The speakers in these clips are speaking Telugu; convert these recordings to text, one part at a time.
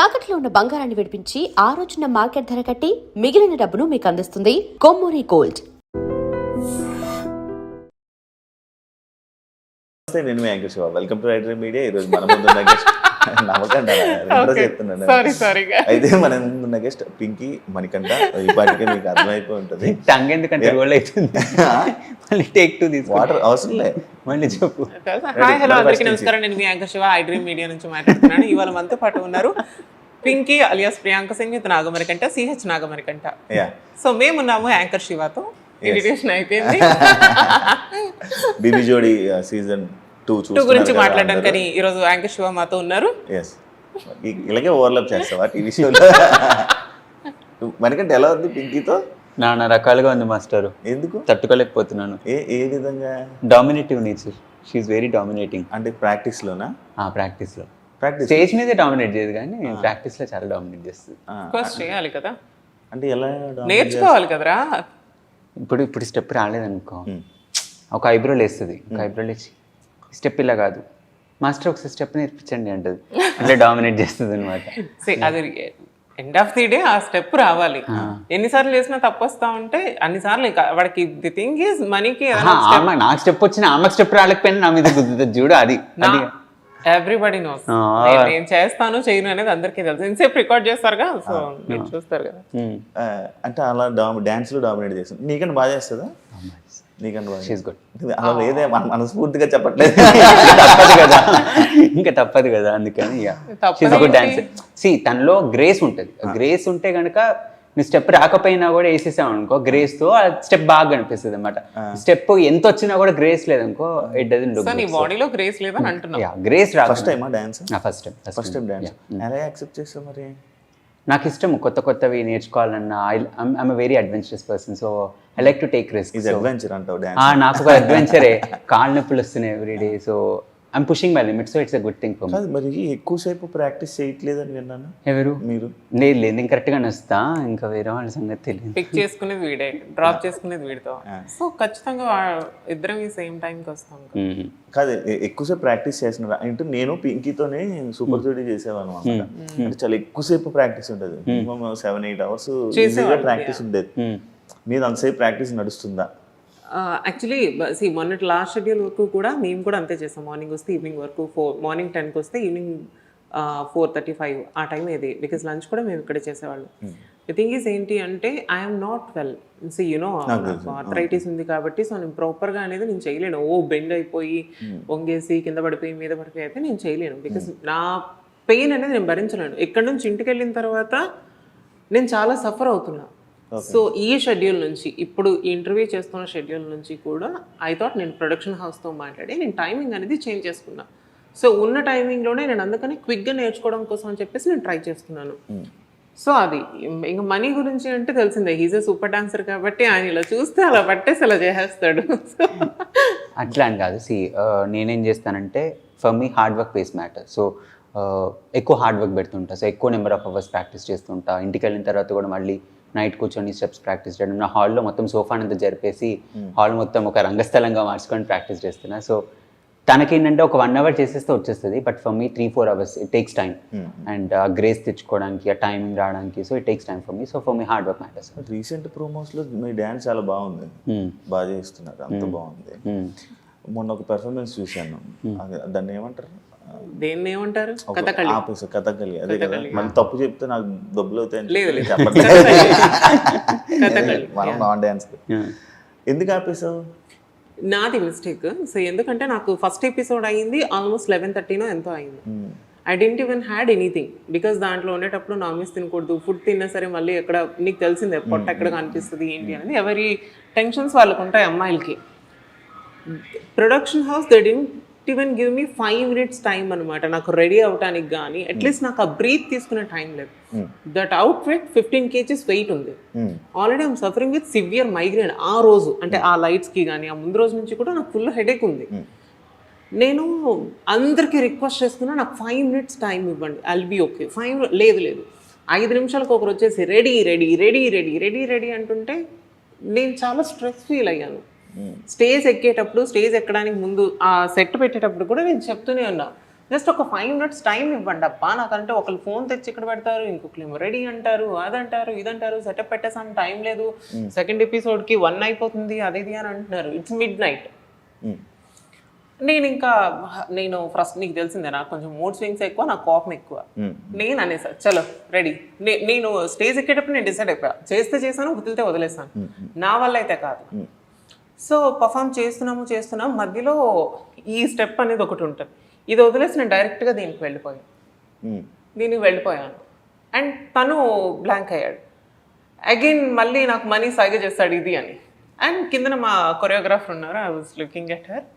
తాకట్లో ఉన్న బంగారాన్ని విడిపించి ఆ రోజున మార్కెట్ ధర కట్టి మిగిలిన డబ్బును మీకు అందిస్తుంది కొమ్మూరి గోల్డ్. నేను మీ anchor Shiva. Welcome to iDream media. ఈ రోజు మన ముందున్న గెస్ట్ నమ్మకండి చెప్తున్నాను. అయితే మన ముందున్న గెస్ట్ పింకీ మణికంఠ. ఇప్పటికే మీకు అర్థమైపోయి ఉంటుంది. టంగ్ ఎందుకంటే రోల్ అవుతుంది. మళ్ళీ టేక్ టు దిస్ వాటర్ అవసరం లేదు. మళ్ళీ చెప్పు. హాయ్ హలో అందరికీ నమస్కారం. నేను మీ యాంకర్ శివ ఐడ్రీమ్ మీడియా నుంచి మాట్లాడుతున్నాను. ఇవాళ మనతో పాటు ఉన్నారు Pinky alias Priyanka Singh with Nagamanikanta, CH Nagamanikanta. So మేమున్నాము యాంకర్ శివతో. ఇన్విటేషన్ అయిపోయింది. బీబీ జోడి సీజన్ 2 గురించి మాట్లాడడానికి ఈ రోజు యాంకర్ శివ మాతో ఉన్నారు. ఇలాగే ఓవర్లాప్ చేస్తావా టీవీ షోలో? మనకంటే ఎలా ఉంది పింకీతో? నానా రకాలుగా ఉంది మాస్టర్. ఎందుకు తట్టుకోలేకపోతున్నాను? ఏ విధంగా? Dominative nature. She is very dominating. అంటే ప్రాక్టీస్ లోనా? ప్రాక్టీస్ లో. స్టేజ్ మీదే డామినేట్ చేయదు కానీ ప్రాక్టీస్ లో చాలా డామినేట్ చేస్తుంది. చేయాలి కదా, అంటే ఎలా నేర్చుకోవాలి కదరా. ఇప్పుడు స్టెప్ రాలేదనుకో, ఒక ఐబ్రోలు వేస్తుంది. ఒక ఐబ్రోలు వేసి స్టెప్ ఇలా కాదు మాస్టర్ ఒకసారి స్టెప్ నేర్పించండి అంటది. అంటే డామినేట్ చేస్తుంది అనమాట. అది ఎండ్ ఆఫ్ ది డే ఆ స్టెప్ రావాలి. ఎన్నిసార్లు చేసినా తప్పు వస్తా ఉంటే అన్నిసార్లు వాడికి ది థింగ్ ఈజ్ మనీకి నాకు స్టెప్ వచ్చిన ఆమెకు స్టెప్ రాలేకపోయినా నా మీద గుద్దుతుంది చూడు. అది ఎవ్రీబడి నోస్. నేను చేస్తాను చేయను అనేది అందరికీ తెలుసు. ఇంతసేపు రికార్డ్ చేస్తారుగా, సో మీరు చూస్తారు కదా. అంటే అలా డాన్స్ లో డామినేట్ చేస్తుంది. నీకంటే బాగా చేస్తుందా? నీకంటే బాగా అలా లేదే, మనస్ఫూర్తిగా చెప్పట్లేదు. తప్పదు కదా, ఇంకా తప్పదు కదా. అందుకని డాన్స్ తనలో గ్రేస్ ఉంటుంది. గ్రేస్ ఉంటే కనుక నీ స్టెప్ రాకపోయినా కూడా వేసేసాం అనుకో, గ్రేస్ తో ఆ స్టెప్ బాగా కనిపిస్తుంది అనమాట. స్టెప్ ఎంత వచ్చినా కూడా గ్రేస్ లేదనుకో, ఇట్ డజంట్ లుక్. నీ బాడీలో గ్రేస్ లేదని అంటున్నా. గ్రేస్ రా. ఫస్ట్ టైమా డాన్స్? First time dance. ఎలా యాక్సెప్ట్ చేస్తావు మరి? నాకు ఇష్టం కొత్తవి నేర్చుకోవాలన్నా. I'm very adventurous person, so I like to take risk. Adventure అంటావు డాన్స్? నాకు ఒక అడ్వెంచరే. కాళ్ళు నొప్పులు వస్తున్నాయి everyday, so I'm pushing my limits, so it's a good thing for me. మరి ఎక్కువసేపు ప్రాక్టీస్ చేయట్లేదని విన్నాను. ఎవరు? మీరు? లేదు నేను కరెక్ట్గా వస్తా, ఇంకా వేరే వాళ్ళ సంగతి తెలియదు. పిక్ చేసుకునేది వీడే, డ్రాప్ చేసుకునేది వీడితో. సో ఖచ్చితంగా ఇద్దరం ఈ సేమ్ టైంకి వస్తాం. కాదు, ఎక్కువసేపు ప్రాక్టీస్ చేసిన అంటే నేను పింకీతోనే సూపర్ జోడీ చేసేవాను అనమాట. అంటే చాలా ఎక్కువసేపు ప్రాక్టీస్ ఉంటుంది. మినిమం 7-8 అవర్స్ ప్రాక్టీస్ ఉండేది. మీద అంతసేపు ప్రాక్టీస్ నడుస్తుందా? యాక్చువల్లీ మొన్నటి లాస్ట్ షెడ్యూల్ వరకు కూడా మేము కూడా అంతే చేస్తాం. మార్నింగ్ వస్తే ఈవినింగ్ వరకు, మార్నింగ్ 10కి వస్తే ఈవినింగ్ 4:35 ఆ టైం ఏది. బికాస్ లంచ్ కూడా మేము ఇక్కడే చేసేవాళ్ళం. ది థింగ్ ఈజ్ ఏంటి అంటే I'm not well. You know arthritis ఉంది కాబట్టి సో నేను ప్రాపర్గా అనేది నేను చేయలేను. బెండ్ అయిపోయి వంగేసి కింద పడిపోయి మీద పడిపోయి అయితే నేను చేయలేను. బికాస్ నా పెయిన్ అనేది నేను భరించలేను. ఇక్కడ నుంచి ఇంటికి వెళ్ళిన తర్వాత నేను చాలా సఫర్ అవుతున్నా. సో ఈ షెడ్యూల్ నుంచి, ఇప్పుడు ఇంటర్వ్యూ చేస్తున్న షెడ్యూల్ నుంచి కూడా ఐ థాట్ నేను ప్రొడక్షన్ హౌస్తో మాట్లాడి నేను టైమింగ్ అనేది చేంజ్ చేసుకున్నా. సో ఉన్న టైమింగ్లోనే నేను అందుకని క్విక్గా నేర్చుకోవడం కోసం అని చెప్పేసి నేను ట్రై చేస్తున్నాను. సో అది ఇంకా మనీ గురించి అంటే తెలిసిందే, హీజ్ ఏ సూపర్ డాన్సర్ కాబట్టి ఆయన ఇలా చూస్తే అలా పట్టేసి అలా చేసేస్తాడు. అట్లా అని కాదు. నేనేం చేస్తానంటే for me hard work pays matter. So ఎక్కువ హార్డ్ వర్క్ పెడుతుంటా. సో ఎక్కువ నెంబర్ ఆఫ్ అవర్స్ ప్రాక్టీస్ చేస్తుంటా. ఇంటికి వెళ్ళిన తర్వాత కూడా మళ్ళీ నైట్ కూర్చొని స్టెప్స్ ప్రాక్టీస్ చేయడం. నా హాల్లో మొత్తం సోఫానంతా జరిపేసి హాల్ మొత్తం ఒక రంగస్థలంగా మార్చుకొని ప్రాక్టీస్ చేస్తున్నా. సో తనకేంటంటే ఒక 1 hour చేసేస్తే వచ్చేస్తుంది. But for me 3-4 hours it takes time. And grace తెచ్చుకోవడానికి, ఆ టైమింగ్ రావడానికి, so it takes time for me. So for me hard work matters. Recent ప్రోమోస్లో మీ డ్యాన్స్ చాలా బాగుంది, బాగా చేస్తున్నారు, అంత బాగుంది. మొన్న ఒక పెర్ఫార్మెన్స్ చూశాను, దాన్ని ఏమంటారు? దేన్ని ఏమంటారు? కథకళి. అదే కదా, మళ్ళీ తప్పు చెప్తే నాకు దెబ్బలు అవుతాయని మనం నాన్ డాన్స్. ఎందుకు ఆపేసావు? నాది మిస్టేక్. సో ఎందుకంటే నాకు ఫస్ట్ ఎపిసోడ్ అయ్యింది ఆల్మోస్ట్ 11:30 ఎంతో అయింది. I didn't even had anything. Because దాంట్లో ఉండేటప్పుడు నాన్ వెజ్ తినకూడదు. ఫుడ్ తిన్నా సరే మళ్ళీ ఎక్కడ నీకు తెలిసిందే పొట్ట ఎక్కడ కనిపిస్తుంది ఏంటి అనేది. ఎవరి టెన్షన్స్ వాళ్ళకు ఉంటాయి అమ్మాయిలకి. Production house they didn't even give me 5 minutes time అనమాట నాకు రెడీ అవడానికి. కానీ అట్లీస్ట్ నాకు ఆ బ్రీత్ తీసుకునే టైం లేదు. That outfit 15 kgs weight ఉంది. Already I'm suffering with severe migraine ఆ రోజు. అంటే ఆ లైట్స్కి కానీ ఆ ముందు రోజు నుంచి కూడా నాకు ఫుల్ హెడేక్ ఉంది. నేను అందరికీ రిక్వెస్ట్ చేస్తున్నా, నాకు 5 minutes టైం ఇవ్వండి, ఐల్ బీ ఓకే. 5 లేదు 5 నిమిషాలకు ఒకరు వచ్చేసి ready ready ready ready ready ready అంటుంటే నేను చాలా స్ట్రెస్ ఫీల్ అయ్యాను. స్టేజ్ ఎక్కేటప్పుడు, స్టేజ్ ఎక్కడానికి ముందు ఆ సెట్ పెట్టేటప్పుడు కూడా నేను చెప్తూనే ఉన్నా, జస్ట్ ఒక 5 minutes టైం ఇవ్వండి అబ్బా నాకంటే ఒకళ్ళు ఫోన్ తెచ్చి ఇక్కడ పెడతారు, ఇంకొకరు రెడీ అంటారు, అదంటారు ఇదంటారు, సెటప్ పెట్టేసాం టైం లేదు, సెకండ్ ఎపిసోడ్కి 1 అయిపోతుంది అది ఇది అని అంటున్నారు. It's mid night. నేను ఫస్ట్ నీకు తెలిసిందే నాకు కొంచెం మూడ్ స్వింగ్స్ ఎక్కువ, నాకు కోపం ఎక్కువ. నేను అనేసా చలో రెడీ. నేను స్టేజ్ ఎక్కేటప్పుడు నేను డిసైడ్ అయిపోయా, చేస్తే చేశాను, వదిలితే వదిలేసాను, నా వల్ల అయితే కాదు. సో పర్ఫామ్ చేస్తున్నాం, మధ్యలో ఈ స్టెప్ అనేది ఒకటి ఉంటుంది, ఇది వదిలేసి నేను డైరెక్ట్గా దీనికి వెళ్ళిపోయాను. అండ్ తను బ్లాంక్ అయ్యాడు. అగైన్ మళ్ళీ నాకు మనీ సైగ చేస్తాడు ఇది అని. అండ్ కిందన మా కొరియోగ్రాఫర్ ఉన్నారు, I was looking at her.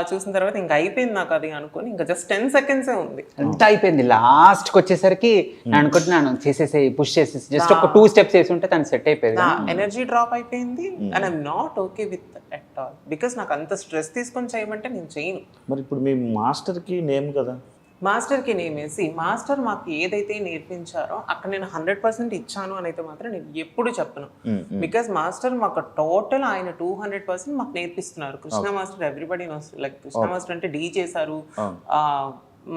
చూసిన తర్వాత ఇంకా అయిపోయింది నాకు అది అనుకుని, ఇంకా జస్ట్ 10 seconds ఉంది, అంతా అయిపోయింది. లాస్ట్కి వచ్చేసరికి నేను అనుకుంటున్నాను చేసేసి పుష్ చేసేసి జస్ట్ ఒక 2 steps వేసి ఉంటే తను సెట్ అయిపోయింది. నా ఎనర్జీ డ్రాప్ అయిపోయింది. And I'm not okay with at all, because నాకు అంత స్ట్రెస్ తీసుకొని చేయమంటే నేను చేయను. మరి ఇప్పుడు మీ మాస్టర్కి నేమ్ కదా, మాస్టర్కి నేమేసి మాస్టర్ మాకు ఏదైతే నేర్పించారో అక్కడ నేను 100% ఇచ్చాను అని అయితే మాత్రం నేను ఎప్పుడు చెప్పను. బికాస్ మాస్టర్ మాకు టోటల్ ఆయన 200% మాకు నేర్పిస్తున్నారు. Krishna master everybody knows, like Krishna master అంటే డీ చేశారు,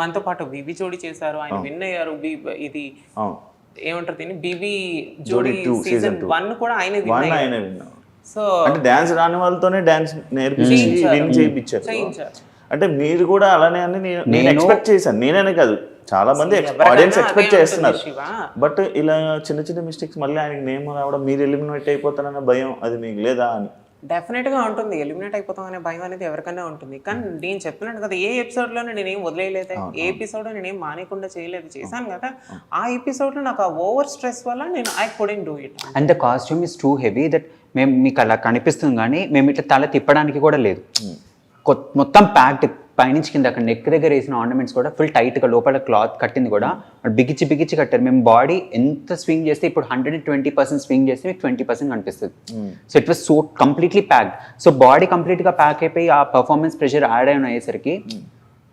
మనతో పాటు బీబీ జోడి చేశారు, ఆయన విన్ అయ్యారు. ఇది ఏమంటారు దీన్ని, బీబీ జోడి సీజన్ 1 కూడా ఆయనే విన్ అయ్యారు. సో అంటే డాన్స్ రాని వాళ్ళతోనే డాన్స్ నేర్పించి విన్ చేయించారు. అంటే మీరు కూడా అలానే అని నేను ఎక్స్పెక్ట్ చేశాను. నేనే కాదు, చాలా మంది ఆడియన్స్ ఎక్స్పెక్ట్ చేస్తున్నారు. బట్ ఇలా చిన్న చిన్న మిస్టేక్స్ మళ్ళీ ఆయనకి నేమ్ రావడం, మీరు ఎలిమినేట్ అయిపోతారన్న భయం అది మీకు లేదా అని? డెఫినెట్గా ఉంటుంది, ఎలిమినేట్ అయిపోతాం అనే భయం అనేది ఎవరికైనా ఉంటుంది. కానీ నేను చెప్పినట్టు కదా, ఏ ఎపిసోడ్లోనే నేనేం వదిలేయలేదు, ఏ ఎపిసోడ్ నేనేం మానేకుండా చేశాను కదా. ఆ ఎపిసోడ్లో నాకు ఆ ఓవర్ స్ట్రెస్ వల్ల నేను I couldn't do it. And the costume is too heavy that మేము మీకు అలా కనిపిస్తుంది కానీ మేము ఇట్లా తల తిప్పడానికి కూడా లేదు. మొత్తం ప్యాక్డ్ పైనుంచి కింద అక్కడ నెక్ దగ్గర వేసిన ఆర్నమెంట్స్ కూడా ఫుల్ టైట్గా, లోపల క్లాత్ కట్టింది కూడా బిగించి కట్టారు. మేము బాడీ ఎంత స్వింగ్ చేస్తే ఇప్పుడు 120% స్వింగ్ చేస్తే మీకు 20% కనిపిస్తుంది. So it was so completely packed. So body కంప్లీట్గా ప్యాక్ అయిపోయి ఆ పర్ఫార్మెన్స్ ప్రెషర్ యాడ్ అయిన అయ్యేసరికి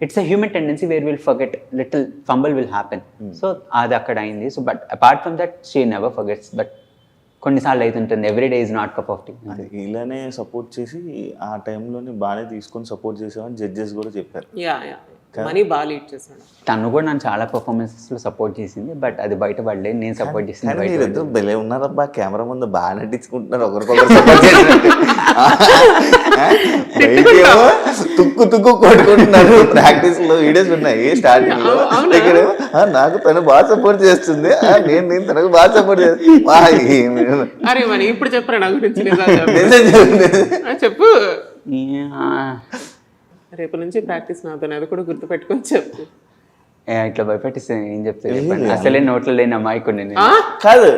it's a human tendency where will forget, little fumble will happen. So అది అక్కడ అయింది. So but apart from that she never forgets. But కొన్నిసార్లు అవుతుంటుంది, every day is not cup of tea. ఇలానే సపోర్ట్ చేసి ఆ టైంలోనే బాగానే తీసుకొని సపోర్ట్ చేసామని జడ్జెస్ కూడా చెప్పారు. మనీ బాగా లీడ్ చేశాడు. తను కూడా నన్ను చాలా పర్ఫార్మెన్సెస్లో సపోర్ట్ చేసింది, బట్ అది బయట పడలేదు. నేను సపోర్ట్ చేసింది. మీరిద్దరు భలే ఉన్నారబ్బా, కెమెరా ముందు బాగా నటించుకుంటున్నారు, ఒకరికొకరు సపోర్ట్ చేసినట్టు. తుక్కు కొట్టుకుంటున్నారు. ప్రాక్టీస్ లో వీడియోస్ ఉన్నాయి స్టార్టింగ్ లో. ఇక్కడ నాకు తను బాగా సపోర్ట్ చేస్తుంది, నేను తనకు బాగా సపోర్ట్ చేస్తాను. అరే మరి ఇప్పుడు చెప్పరా నా గురించి? చెప్పు, రేపు నుంచి ప్రాక్టీస్ నాతో, అది కూడా గుర్తు పెట్టుకొని చెప్పు. ఇట్లా భయపెట్టిస్తే ఏం చెప్తే అసలే నోట్లో లేని అమ్మాయికుని కాదు